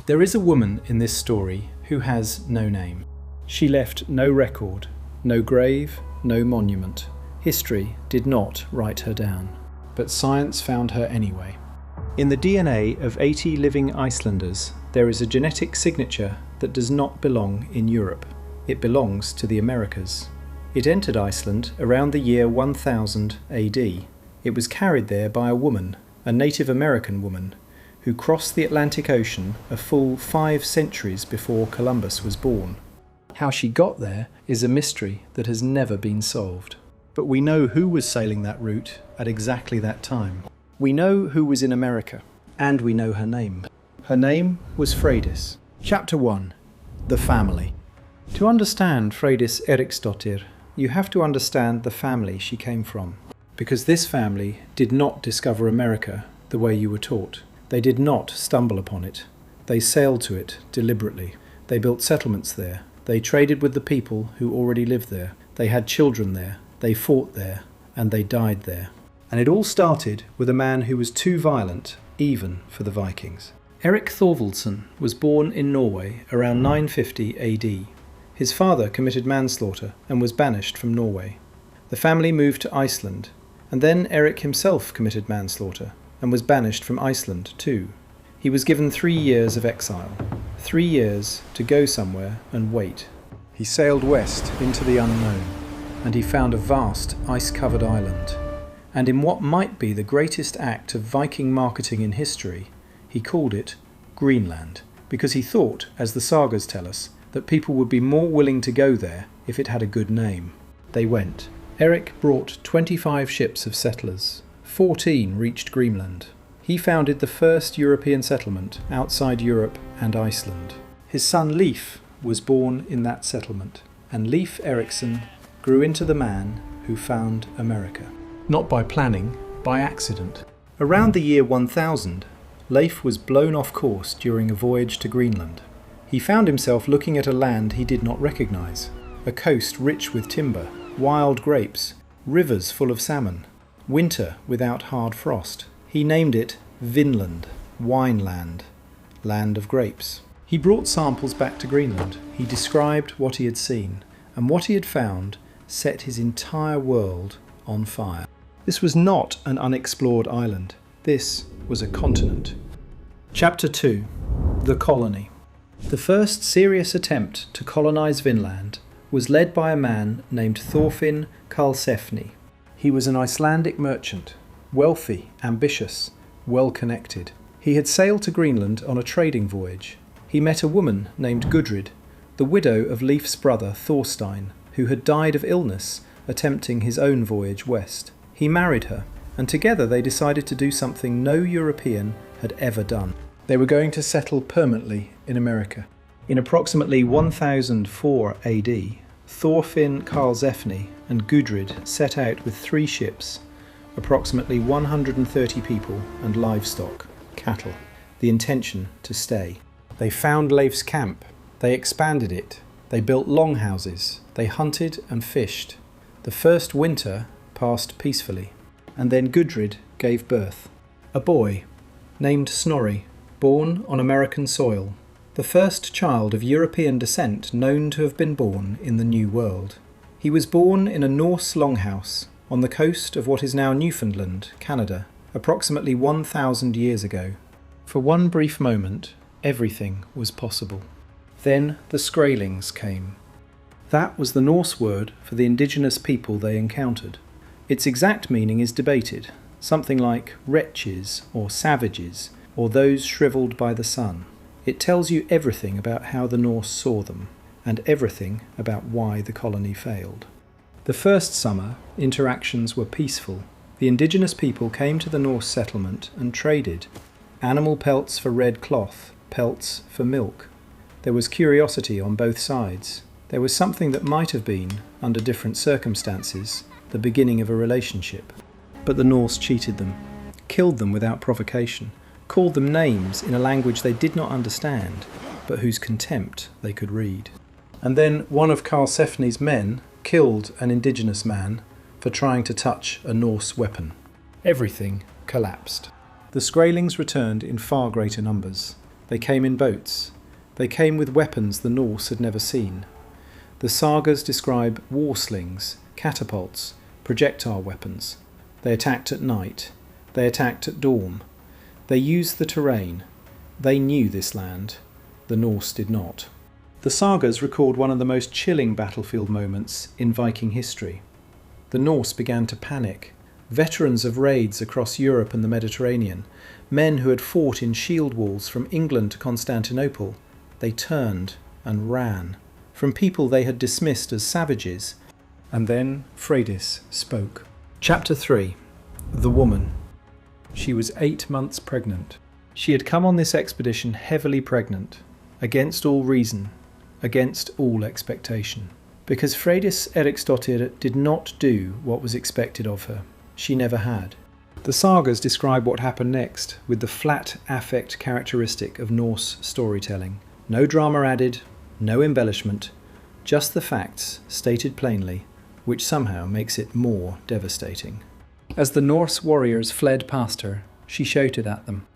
There is a woman in this story who has no name. She left no record, no grave, no monument. History did not write her down, but science found her anyway. In the DNA of 80 living Icelanders, there is a genetic signature that does not belong in Europe. It belongs to the Americas. It entered Iceland around the year 1000 AD. It was carried there by a woman, a Native American woman, who crossed the Atlantic Ocean a full 5 centuries before Columbus was born. How she got there is a mystery that has never been solved. But we know who was sailing that route at exactly that time. We know who was in America, and we know her name. Her name was Freydis. Chapter 1. The Family. To understand Freydis Eiriksdóttir, you have to understand the family she came from. Because this family did not discover America the way you were taught. They did not stumble upon it. They sailed to it deliberately. They built settlements there. They traded with the people who already lived there. They had children there. They fought there. And they died there. And it all started with a man who was too violent, even for the Vikings. Erik Thorvaldsson was born in Norway around 950 AD. His father committed manslaughter and was banished from Norway. The family moved to Iceland, and then Erik himself committed manslaughter and was banished from Iceland too. He was given 3 years of exile, 3 years to go somewhere and wait. He sailed west into the unknown, and he found a vast ice-covered island. And in what might be the greatest act of Viking marketing in history, he called it Greenland, because he thought, as the sagas tell us, that people would be more willing to go there if it had a good name. They went. Erik brought 25 ships of settlers. 14 reached Greenland. He founded the first European settlement outside Europe and Iceland. His son Leif was born in that settlement, and Leif Eriksson grew into the man who found America. Not by planning, by accident. Around the year 1000, Leif was blown off course during a voyage to Greenland. He found himself looking at a land he did not recognise, a coast rich with timber, wild grapes, rivers full of salmon, winter without hard frost. He named it Vinland, Wineland, land of grapes. He brought samples back to Greenland. He described what he had seen, and what he had found set his entire world on fire. This was not an unexplored island. This was a continent. Chapter 2. The Colony. The first serious attempt to colonise Vinland was led by a man named Thorfinn Karlsefni. He was an Icelandic merchant, wealthy, ambitious, well-connected. He had sailed to Greenland on a trading voyage. He met a woman named Gudrid, the widow of Leif's brother Thorstein, who had died of illness attempting his own voyage west. He married her, and together they decided to do something no European had ever done. They were going to settle permanently in America. In approximately 1004 AD, Thorfinn Karlsefni and Gudrid set out with 3 ships, approximately 130 people and livestock, cattle, the intention to stay. They found Leif's camp. They expanded it. They built longhouses. They hunted and fished. The first winter passed peacefully, and then Gudrid gave birth. A boy named Snorri, born on American soil, the first child of European descent known to have been born in the New World. He was born in a Norse longhouse on the coast of what is now Newfoundland, Canada, approximately 1,000 years ago. For one brief moment, everything was possible. Then the Skraelings came. That was the Norse word for the indigenous people they encountered. Its exact meaning is debated, something like wretches or savages or those shriveled by the sun. It tells you everything about how the Norse saw them, and everything about why the colony failed. The first summer, interactions were peaceful. The indigenous people came to the Norse settlement and traded. Animal pelts for red cloth, pelts for milk. There was curiosity on both sides. There was something that might have been, under different circumstances, the beginning of a relationship. But the Norse cheated them, killed them without provocation, called them names in a language they did not understand, but whose contempt they could read. And then one of Karlsefni's men killed an indigenous man for trying to touch a Norse weapon. Everything collapsed. The Skraelings returned in far greater numbers. They came in boats. They came with weapons the Norse had never seen. The sagas describe war slings, catapults, projectile weapons. They attacked at night. They attacked at dawn. They used the terrain. They knew this land. The Norse did not. The sagas record one of the most chilling battlefield moments in Viking history. The Norse began to panic. Veterans of raids across Europe and the Mediterranean, men who had fought in shield walls from England to Constantinople, they turned and ran from people they had dismissed as savages. And then Freydis spoke. Chapter 3. The Woman. She was 8 months pregnant. She had come on this expedition heavily pregnant, against all reason, against all expectation. Because Freydis Eiriksdóttir did not do what was expected of her. She never had. The sagas describe what happened next with the flat affect characteristic of Norse storytelling. No drama added, no embellishment, just the facts stated plainly, which somehow makes it more devastating. As the Norse warriors fled past her, she shouted at them,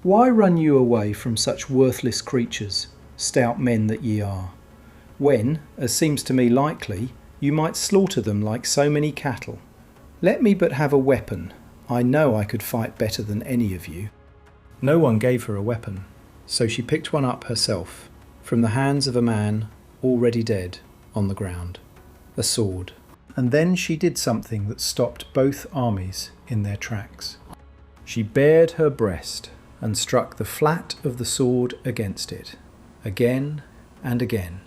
"Why run you away from such worthless creatures, stout men that ye are, when, as seems to me likely, you might slaughter them like so many cattle? Let me but have a weapon. I know I could fight better than any of you." No one gave her a weapon, so she picked one up herself, from the hands of a man already dead on the ground. A sword. And then she did something that stopped both armies in their tracks. She bared her breast and struck the flat of the sword against it, again and again.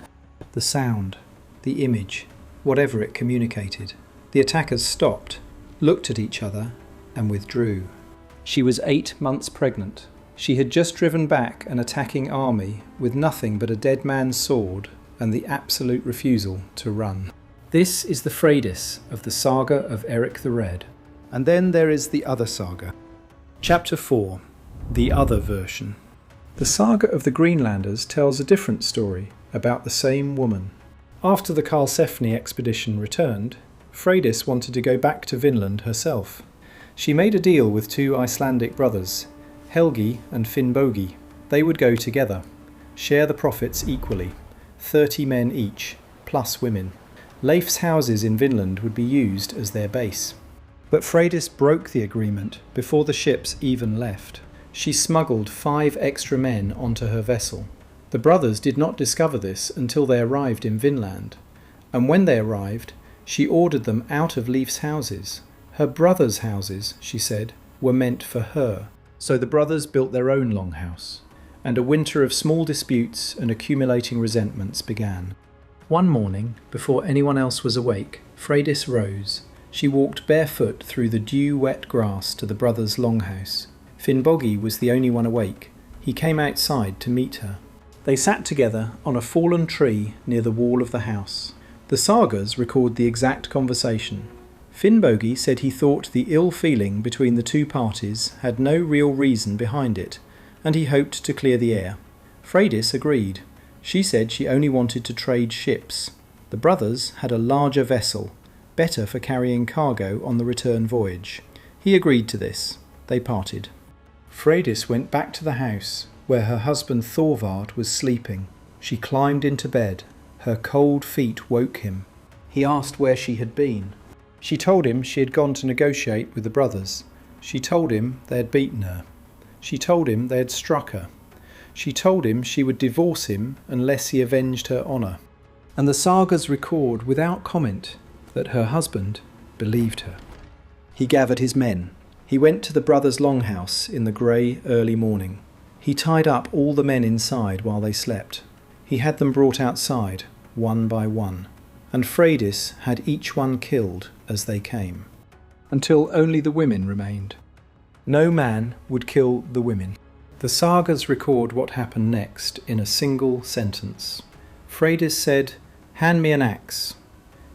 The sound, the image, whatever it communicated. The attackers stopped, looked at each other, and withdrew. She was 8 months pregnant. She had just driven back an attacking army with nothing but a dead man's sword and the absolute refusal to run. This is the Freydis of the saga of Erik the Red. And then there is the other saga. Chapter 4. The other version. The saga of the Greenlanders tells a different story about the same woman. After the Karlsefni expedition returned, Freydis wanted to go back to Vinland herself. She made a deal with 2 Icelandic brothers, Helgi and Finnbogi. They would go together, share the profits equally, 30 men each, plus women. Leif's houses in Vinland would be used as their base. But Freydis broke the agreement before the ships even left. She smuggled 5 extra men onto her vessel. The brothers did not discover this until they arrived in Vinland, and when they arrived, she ordered them out of Leif's houses. Her brothers' houses, she said, were meant for her. So the brothers built their own longhouse, and a winter of small disputes and accumulating resentments began. One morning, before anyone else was awake, Freydis rose. She walked barefoot through the dew-wet grass to the brothers' longhouse. Finnbogi was the only one awake. He came outside to meet her. They sat together on a fallen tree near the wall of the house. The sagas record the exact conversation. Finnbogi said he thought the ill feeling between the 2 parties had no real reason behind it, and he hoped to clear the air. Freydis agreed. She said she only wanted to trade ships. The brothers had a larger vessel, better for carrying cargo on the return voyage. He agreed to this. They parted. Freydis went back to the house, where her husband Thorvard was sleeping. She climbed into bed. Her cold feet woke him. He asked where she had been. She told him she had gone to negotiate with the brothers. She told him they had beaten her. She told him they had struck her. She told him she would divorce him unless he avenged her honour. And the sagas record without comment that her husband believed her. He gathered his men. He went to the brothers' longhouse in the grey early morning. He tied up all the men inside while they slept. He had them brought outside, one by one, and Freydis had each one killed as they came, until only the women remained. No man would kill the women. The sagas record what happened next in a single sentence. Freydis said, "Hand me an axe."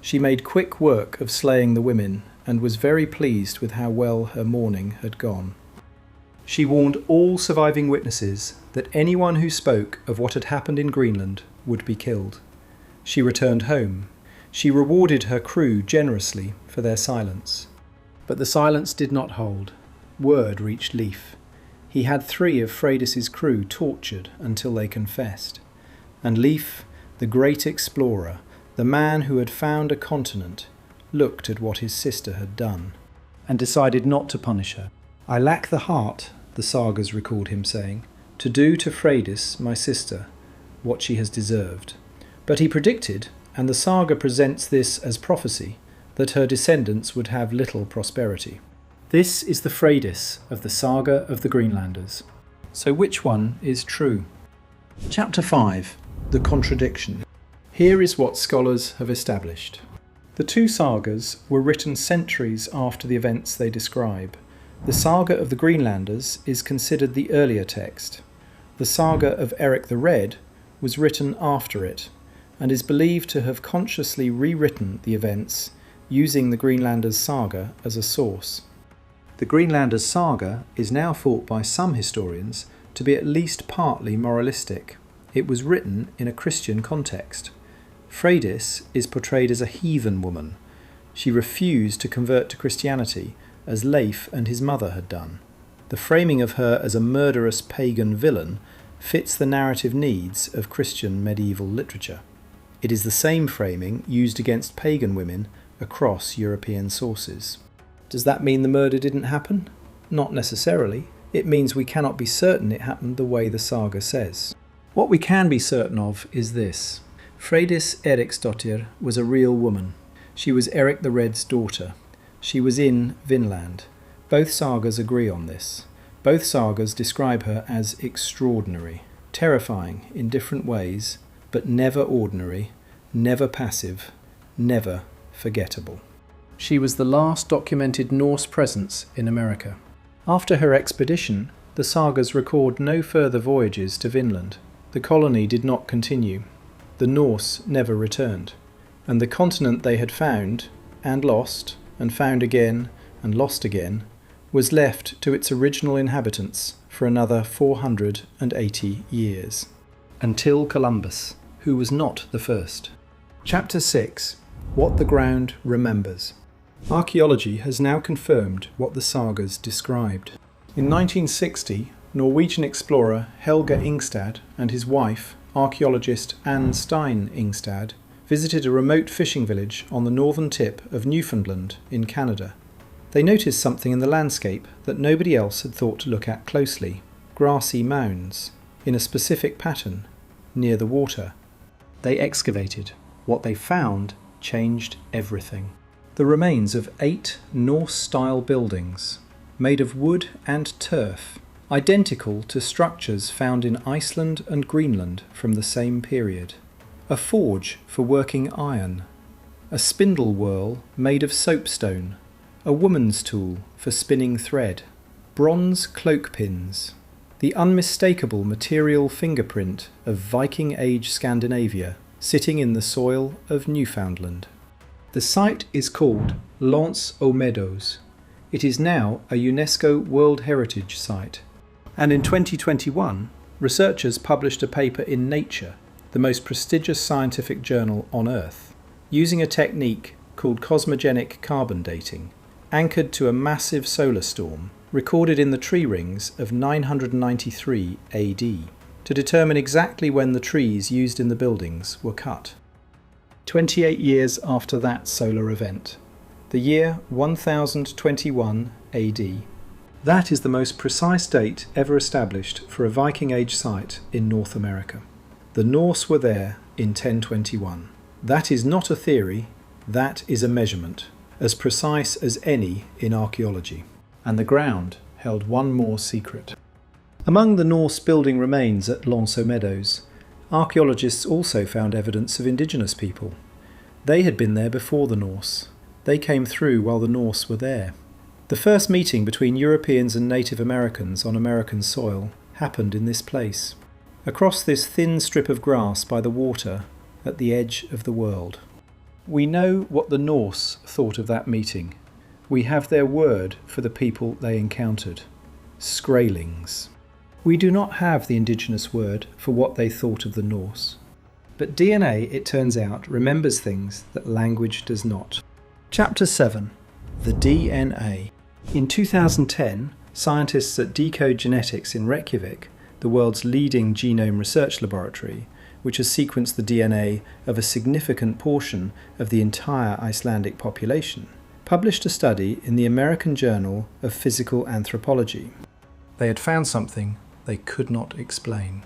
She made quick work of slaying the women and was very pleased with how well her mourning had gone. She warned all surviving witnesses that anyone who spoke of what had happened in Greenland would be killed. She returned home. She rewarded her crew generously for their silence. But the silence did not hold. Word reached Leif. He had 3 of Freydis's crew tortured until they confessed. And Leif, the great explorer, the man who had found a continent, looked at what his sister had done, and decided not to punish her. "I lack the heart," the sagas recalled him saying, "to do to Freydis, my sister, what she has deserved." But he predicted, and the saga presents this as prophecy, that her descendants would have little prosperity. This is the Freydis of the saga of the Greenlanders. So which one is true? Chapter 5. The Contradiction. Here is what scholars have established. The 2 sagas were written centuries after the events they describe. The saga of the Greenlanders is considered the earlier text. The saga of Erik the Red was written after it, and is believed to have consciously rewritten the events using the Greenlanders saga as a source. The Greenlanders saga is now thought by some historians to be at least partly moralistic. It was written in a Christian context. Freydis is portrayed as a heathen woman. She refused to convert to Christianity, as Leif and his mother had done. The framing of her as a murderous pagan villain fits the narrative needs of Christian medieval literature. It is the same framing used against pagan women across European sources. Does that mean the murder didn't happen? Not necessarily. It means we cannot be certain it happened the way the saga says. What we can be certain of is this. Freydis Eiriksdóttir was a real woman. She was Erik the Red's daughter. She was in Vinland. Both sagas agree on this. Both sagas describe her as extraordinary, terrifying in different ways, but never ordinary, never passive, never forgettable. She was the last documented Norse presence in America. After her expedition, the sagas record no further voyages to Vinland. The colony did not continue. The Norse never returned. And the continent they had found, and lost, and found again, and lost again, was left to its original inhabitants for another 480 years. Until Columbus, who was not the first. Chapter 6. What the ground remembers. Archaeology has now confirmed what the sagas described. In 1960, Norwegian explorer Helge Ingstad and his wife, archaeologist Anne Stein Ingstad, visited a remote fishing village on the northern tip of Newfoundland in Canada. They noticed something in the landscape that nobody else had thought to look at closely: grassy mounds, in a specific pattern, near the water. They excavated. What they found changed everything. The remains of 8 Norse-style buildings, made of wood and turf, identical to structures found in Iceland and Greenland from the same period. A forge for working iron, a spindle whorl made of soapstone, a woman's tool for spinning thread, bronze cloak pins, the unmistakable material fingerprint of Viking Age Scandinavia sitting in the soil of Newfoundland. The site is called Meadows. It is now a UNESCO World Heritage Site. And in 2021, researchers published a paper in Nature, the most prestigious scientific journal on Earth, using a technique called cosmogenic carbon dating, anchored to a massive solar storm recorded in the tree rings of 993 AD, to determine exactly when the trees used in the buildings were cut. 28 years after that solar event, the year 1021 AD. That is the most precise date ever established for a Viking Age site in North America. The Norse were there in 1021. That is not a theory, that is a measurement, as precise as any in archaeology. And the ground held one more secret. Among the Norse building remains at Meadows, archaeologists also found evidence of indigenous people. They had been there before the Norse. They came through while the Norse were there. The first meeting between Europeans and Native Americans on American soil happened in this place, across this thin strip of grass by the water at the edge of the world. We know what the Norse thought of that meeting. We have their word for the people they encountered: Skraelings. We do not have the indigenous word for what they thought of the Norse. But DNA, it turns out, remembers things that language does not. Chapter 7. The DNA. In 2010, Scientists at deCODE Genetics in Reykjavik, the world's leading genome research laboratory, which has sequenced the DNA of a significant portion of the entire Icelandic population, published a study in the American Journal of Physical Anthropology. They had found something they could not explain.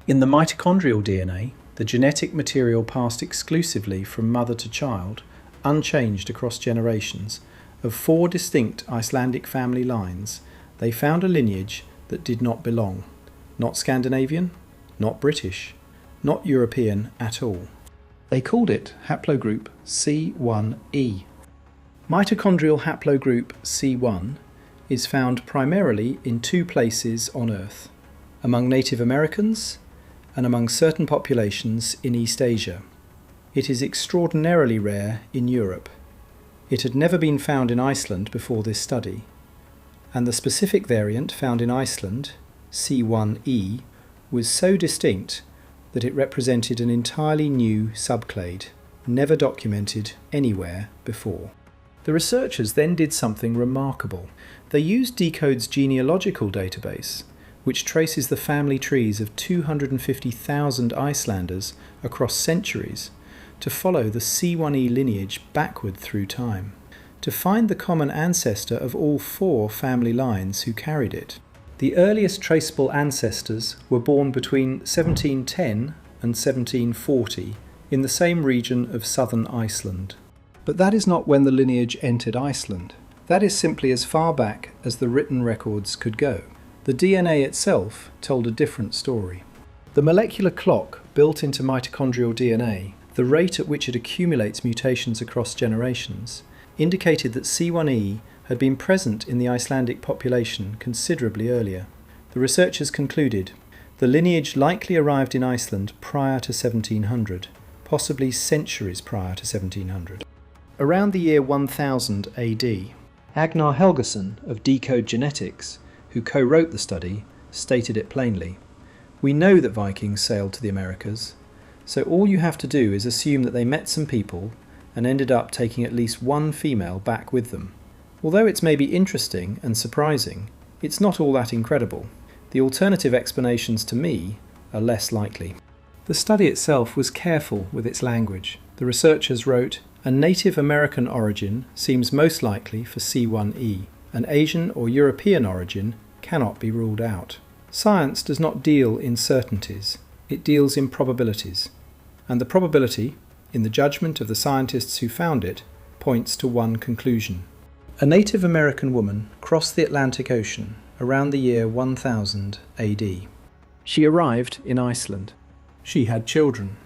In the mitochondrial DNA, the genetic material passed exclusively from mother to child, unchanged across generations, of 4 distinct Icelandic family lines, they found a lineage that did not belong. Not Scandinavian, not British, not European at all. They called it Haplogroup C1e. Mitochondrial haplogroup C1 is found primarily in 2 places on Earth, among Native Americans and among certain populations in East Asia. It is extraordinarily rare in Europe. It had never been found in Iceland before this study, and the specific variant found in Iceland, C1e, was so distinct that it represented an entirely new subclade, never documented anywhere before. The researchers then did something remarkable. They used deCODE's genealogical database, which traces the family trees of 250,000 Icelanders across centuries, to follow the C1e lineage backward through time, to find the common ancestor of all 4 family lines who carried it. The earliest traceable ancestors were born between 1710 and 1740 in the same region of southern Iceland. But that is not when the lineage entered Iceland. That is simply as far back as the written records could go. The DNA itself told a different story. The molecular clock built into mitochondrial DNA, the rate at which it accumulates mutations across generations, indicated that C1e had been present in the Icelandic population considerably earlier. The researchers concluded the lineage likely arrived in Iceland prior to 1700, possibly centuries prior to 1700. Around the year 1000 AD, Agnar Helgason of deCODE Genetics, who co-wrote the study, stated it plainly. We know that Vikings sailed to the Americas, so all you have to do is assume that they met some people and ended up taking at least one female back with them. Although it's maybe interesting and surprising, it's not all that incredible. The alternative explanations to me are less likely. The study itself was careful with its language. The researchers wrote, "A Native American origin seems most likely for C1e. An Asian or European origin cannot be ruled out." Science does not deal in certainties, it deals in probabilities. And the probability, in the judgment of the scientists who found it, points to one conclusion. A Native American woman crossed the Atlantic Ocean around the year 1000 AD. She arrived in Iceland. She had children.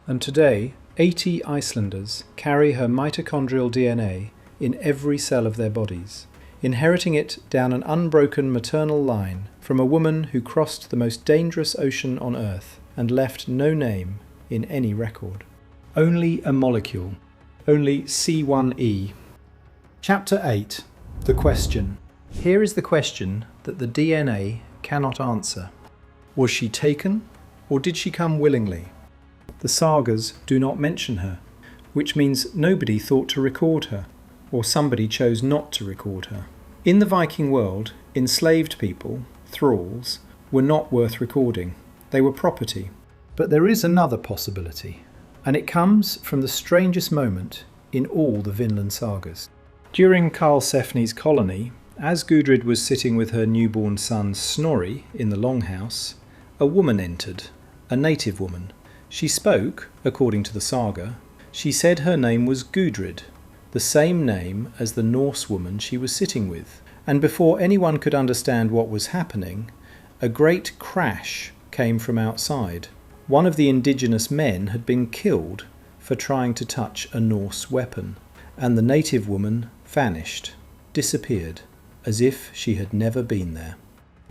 And today, 80 Icelanders carry her mitochondrial DNA in every cell of their bodies, inheriting it down an unbroken maternal line from a woman who crossed the most dangerous ocean on Earth and left no name in any record. Only a molecule. Only C1e. Chapter 8. The question. Here is the question that the DNA cannot answer. Was she taken, or did she come willingly? The sagas do not mention her, which means nobody thought to record her, or somebody chose not to record her. In the Viking world, enslaved people, thralls, were not worth recording. They were property. But there is another possibility, and it comes from the strangest moment in all the Vinland sagas. During Karlsefni's colony, as Gudrid was sitting with her newborn son Snorri in the longhouse, a woman entered, a native woman. She spoke, according to the saga. She said her name was Gudrid, the same name as the Norse woman she was sitting with. And before anyone could understand what was happening, a great crash came from outside. One of the indigenous men had been killed for trying to touch a Norse weapon, and the native woman vanished, disappeared, as if she had never been there.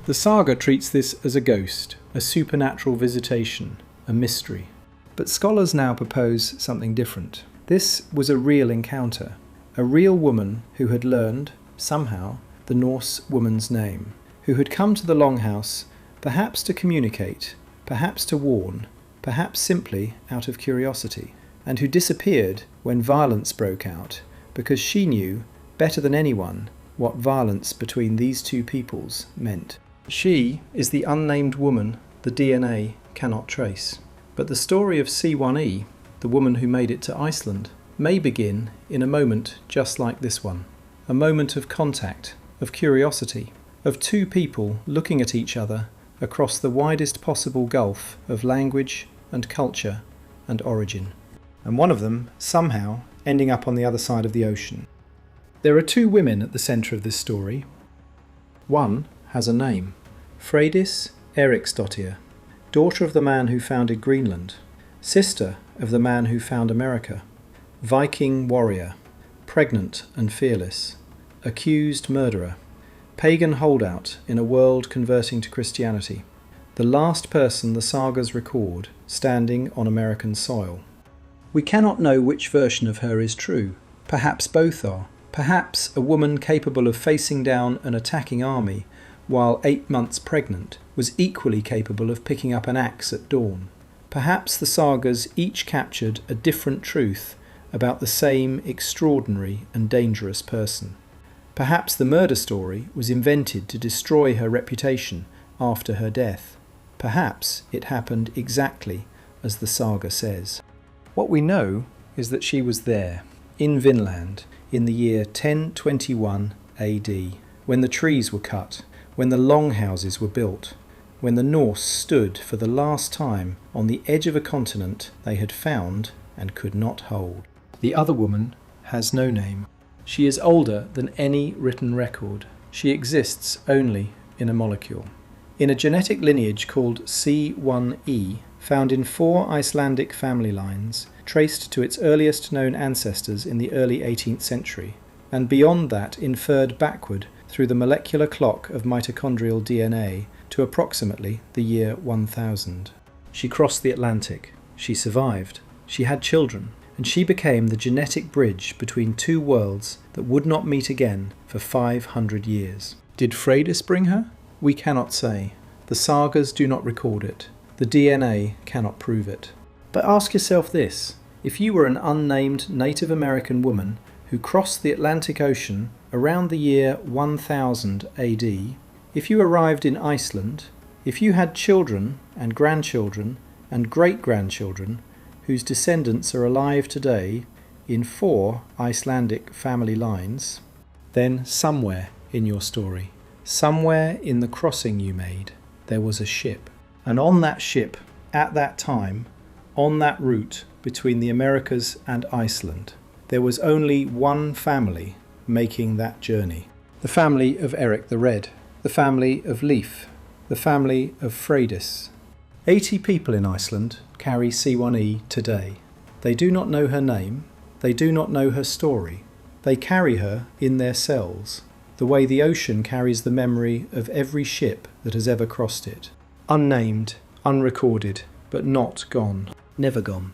The saga treats this as a ghost, a supernatural visitation, a mystery. But scholars now propose something different. This was a real encounter, a real woman who had learned, somehow, the Norse woman's name, who had come to the longhouse perhaps to communicate, perhaps to warn, perhaps simply out of curiosity, and who disappeared when violence broke out because she knew, better than anyone, what violence between these two peoples meant. She is the unnamed woman the DNA cannot trace. But the story of C1E, the woman who made it to Iceland, may begin in a moment just like this one. A moment of contact, of curiosity, of two people looking at each other across the widest possible gulf of language and culture and origin. And one of them, somehow, ending up on the other side of the ocean. There are two women at the centre of this story. One has a name, Freydis Eiriksdóttir, daughter of the man who founded Greenland, sister of the man who found America, Viking warrior, pregnant and fearless, accused murderer, pagan holdout in a world converting to Christianity, the last person the sagas record standing on American soil. We cannot know which version of her is true. Perhaps both are. Perhaps a woman capable of facing down an attacking army while 8 months pregnant was equally capable of picking up an axe at dawn. Perhaps the sagas each captured a different truth about the same extraordinary and dangerous person. Perhaps the murder story was invented to destroy her reputation after her death. Perhaps it happened exactly as the saga says. What we know is that she was there, in Vinland, in the year 1021 AD, when the trees were cut, when the longhouses were built, when the Norse stood for the last time on the edge of a continent they had found and could not hold. The other woman has no name. She is older than any written record. She exists only in a molecule. In a genetic lineage called C1E, found in 4 Icelandic family lines, traced to its earliest known ancestors in the early 18th century, and beyond that inferred backward through the molecular clock of mitochondrial DNA to approximately the year 1000. She crossed the Atlantic. She survived. She had children. And she became the genetic bridge between two worlds that would not meet again for 500 years. Did Freydis bring her? We cannot say. The sagas do not record it. The DNA cannot prove it. But ask yourself this. If you were an unnamed Native American woman who crossed the Atlantic Ocean around the year 1000 AD, if you arrived in Iceland, if you had children and grandchildren and great-grandchildren whose descendants are alive today in 4 Icelandic family lines, then somewhere in your story, somewhere in the crossing you made, there was a ship. And on that ship, at that time, on that route between the Americas and Iceland, there was only one family making that journey. The family of Erik the Red, the family of Leif, the family of Freydis. 80 people in Iceland carry C1E today. They do not know her name. They do not know her story. They carry her in their cells, the way the ocean carries the memory of every ship that has ever crossed it. Unnamed, unrecorded, but not gone. Never gone.